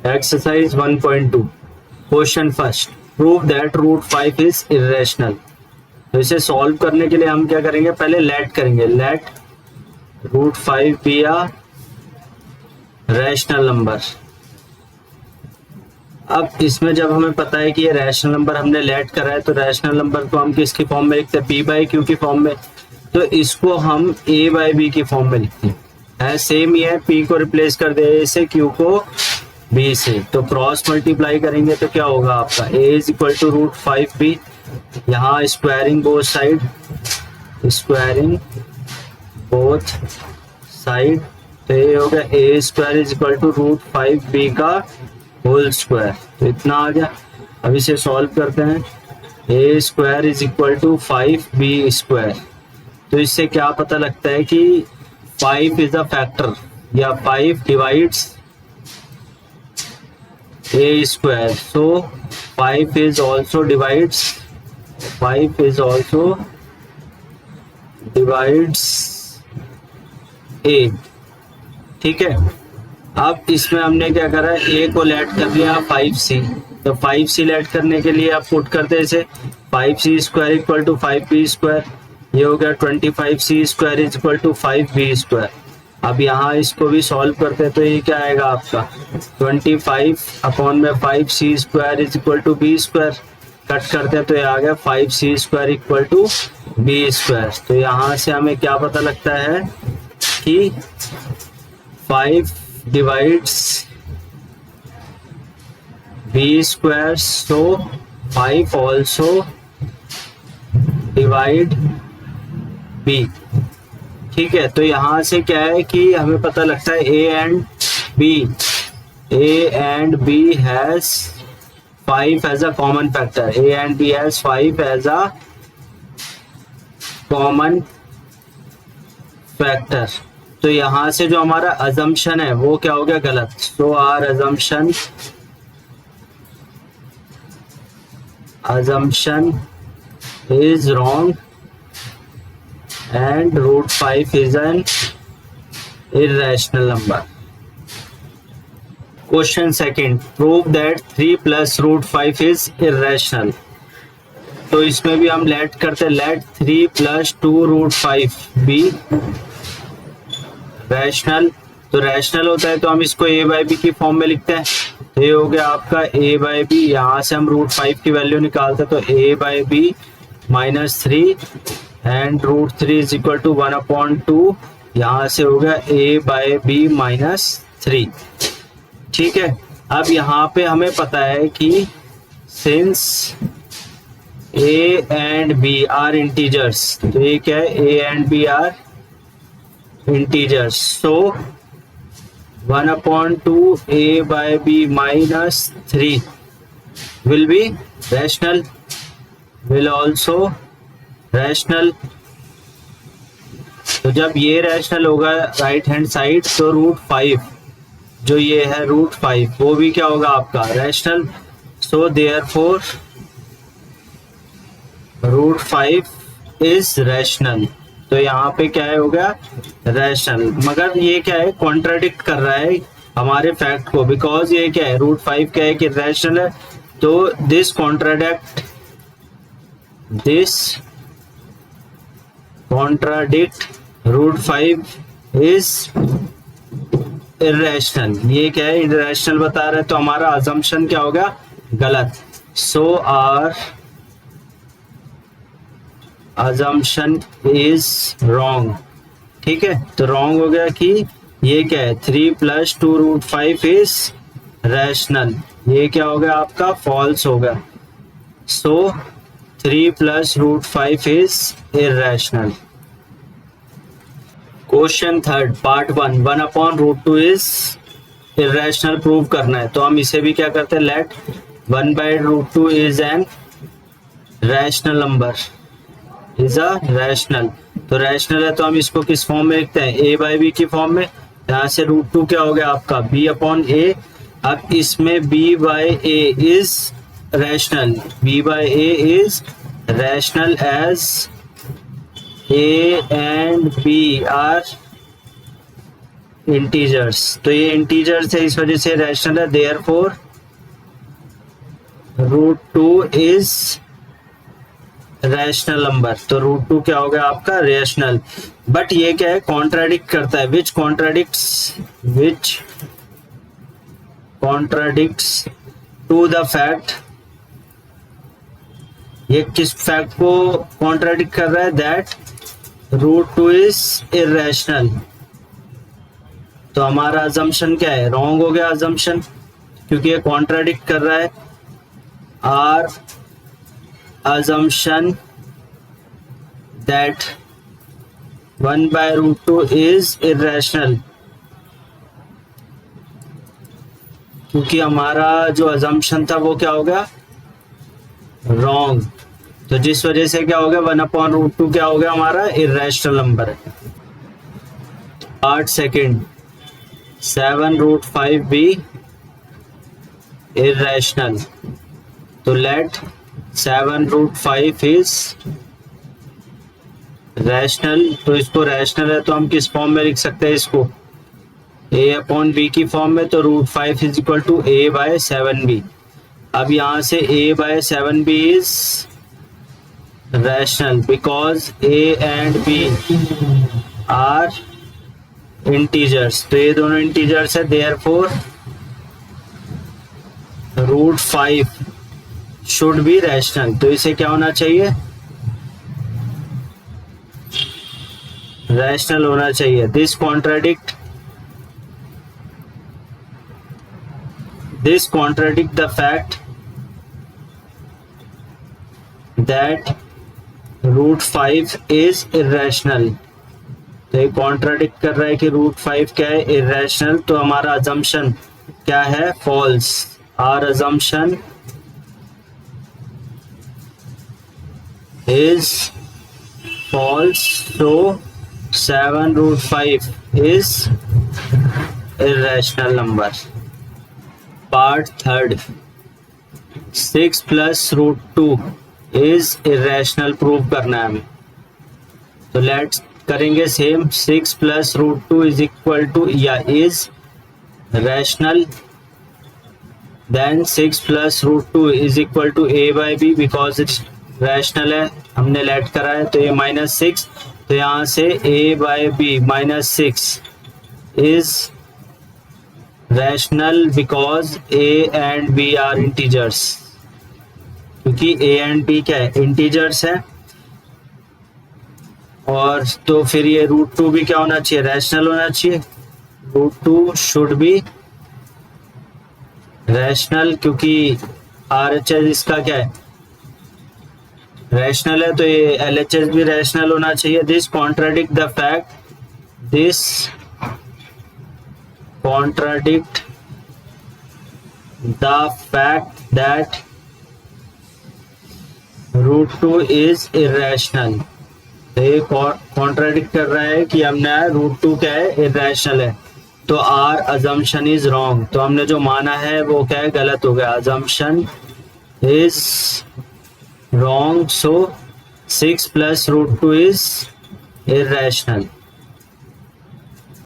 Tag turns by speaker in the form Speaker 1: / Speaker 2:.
Speaker 1: Exercise 1.2 question first, prove that root 5 is irrational. तो इसे solve करने के लिए हम क्या करेंगे, पहले लेट करेंगे, let root 5 be a rational number. अब इसमें जब हमें पता है कि ये रैशनल नंबर हमने लेट करा है, तो रैशनल नंबर को हम किसकी फॉर्म में लिखते हैं, पी बाई क्यू की फॉर्म में। तो इसको हम ए बाई बी की फॉर्म में लिखते हैं। सेम ही है, पी को रिप्लेस कर दे ए से, क्यू को बी से, तो क्रॉस मल्टीप्लाई करेंगे तो क्या होगा आपका, A is equal to root 5 B, यहाँ squaring both side, squaring both side, तो ये हो गया A square is equal to root 5 B का होल स्क्वायर। तो इतना आ गया। अब इसे सॉल्व करते हैं, A square is equal to 5 B square. तो इससे क्या पता लगता है कि 5 इज अ फैक्टर, या 5 divides a square, so 5 is also divides a। ठीक है, अब इसमें हमने क्या करा, a को लेट कर दिया 5c, तो 5c लेट करने के लिए आप पुट करते इसे 5c square equal to 5b square, ये हो गया 25c square is equal to 5b square. अब यहाँ इसको भी सॉल्व करते हैं, तो ये क्या आएगा आपका 25 अपॉन में 5c square is equal to B square, cut करते हैं तो ये आ गया 5c square equal to B square. तो यहाँ से हमें क्या पता लगता है कि 5 डिवाइड्स बी स्क्वायर, सो 5 ऑल्सो डिवाइड बी। ठीक है, तो यहाँ से क्या है कि हमें पता लगता है A and B has 5 as a common factor, A and B has 5 as a common factor. तो यहाँ से जो हमारा अजम्पशन है वो क्या हो गया, गलत। So our assumption is wrong and root 5 is an irrational number. Question second, prove that 3 plus root 5 is irrational। तो इसमें भी हम लेट करते, let 3 plus 2 root 5 be rational। तो रैशनल होता है तो हम इसको a बाई बी की फॉर्म में लिखते हैं, तो ये हो गया आपका a बाई बी, यहाँ से हम रूट 5 की वैल्यू निकालते हैं, तो a by B minus 3 and root 3 is equal to 1/2, यहाँ से हो गया a बाई बी माइनस 3। ठीक है, अब यहाँ पे हमें पता है कि since a and b are integers, तो ये क्या है, a and b are integers, so 1/2 a by B minus 3 will be rational, will also rational. तो जब ये रैशनल होगा राइट हैंड साइड, तो रूट 5 जो ये है रूट 5 वो भी क्या होगा आपका rational. So therefore root 5 is rational. तो यहाँ पे क्या है, हो गया रैशनल, मगर ये क्या है, कॉन्ट्राडिक्ट कर रहा है हमारे फैक्ट को, बिकॉज ये क्या है, रूट 5 क्या है कि रैशनल है, तो this contradict root 5 is irrational। ये क्या है, irrational बता रहा है, तो हमारा assumption क्या होगा, गलत। so our assumption is wrong। ठीक है, तो wrong हो गया कि ये क्या है, 3 plus 2 root 5 is rational, ये क्या हो गया आपका false होगा। so 3 plus root 5 is irrational। Question third part 1/√2 is irrational prove करना है, तो हम इसे भी क्या करते हैं, let 1/√2 is an rational number, is a rational। तो रैशनल है तो हम इसको किस फॉर्म में लिखते हैं, a बाई बी की फॉर्म में। यहाँ से √2 क्या हो गया आपका b/a। अब इसमें b by a is rational, b by a is rational as a and b are integers, तो ये इंटीजर्स है इस वजह से रैशनल है, देयरफॉर √2 इज रैशनल नंबर। तो √2 क्या हो गया आपका रैशनल। बट ये क्या है, कॉन्ट्राडिक्ट करता है, विच कॉन्ट्राडिक्ट्स टू द फैक्ट, ये किस फैक्ट को कॉन्ट्राडिक्ट कर रहा है, दैट √2 इज इरेशनल। तो हमारा अजम्पशन क्या है, रॉन्ग हो गया अजम्पशन, क्योंकि ये कॉन्ट्राडिक्ट कर रहा है are assumption that 1/√2 is irrational, क्योंकि हमारा जो अजम्पशन था वो क्या हो गया, रॉन्ग। तो जिस वजह से क्या हो गया, 1/√2 क्या हो गया हमारा इरेशनल नंबर है। पार्ट सेकंड, 7√5 भी इरेशनल। तो लेट 7√5 इज रैशनल। तो इसको रैशनल है तो हम किस फॉर्म में लिख सकते हैं इसको, a/b की फॉर्म में। तो √5 इज इक्वल टू a/7b। अब यहाँ से a/7b is rational because a and b are integers. तो ये दोनों इंटीजर्स है, देयरफॉर √5 शुड बी रैशनल। तो इसे क्या होना चाहिए, रैशनल होना चाहिए। This contradict the fact that √5 is irrational. तो ये कॉन्ट्राडिक्ट कर रहा है कि √5 क्या है, इरेशनल। तो हमारा अजम्पशन क्या है, false. Our assumption is false, so 7√5 is irrational number. Part third, 6 plus √2 is irrational proof करना है हमें। तो लेट्स करेंगे same, 6 plus √2 is equal to या is rational, then 6 plus √2 is equal to a/b because it's rational है, हमने late करा है। तो ये -6, तो यहाँ से a/b -6 is rational because a and b are integers, क्योंकि a एंड b क्या है, इंटीजर्स है। और तो फिर ये √2 भी क्या होना चाहिए, रैशनल होना चाहिए। √2 शुड बी रैशनल, क्योंकि RHS इसका क्या है, रैशनल है। तो ये LHS भी रैशनल होना चाहिए। This contradict the fact that √2 is irrational. तो ये कॉन्ट्राडिक्ट कर रहा है कि हमने √2 क्या है, इरेशनल है। तो आर अजम्पशन इज रॉन्ग। तो हमने जो माना है वो क्या है, गलत हो गया। Assumption is wrong, so 6 plus √2 is irrational.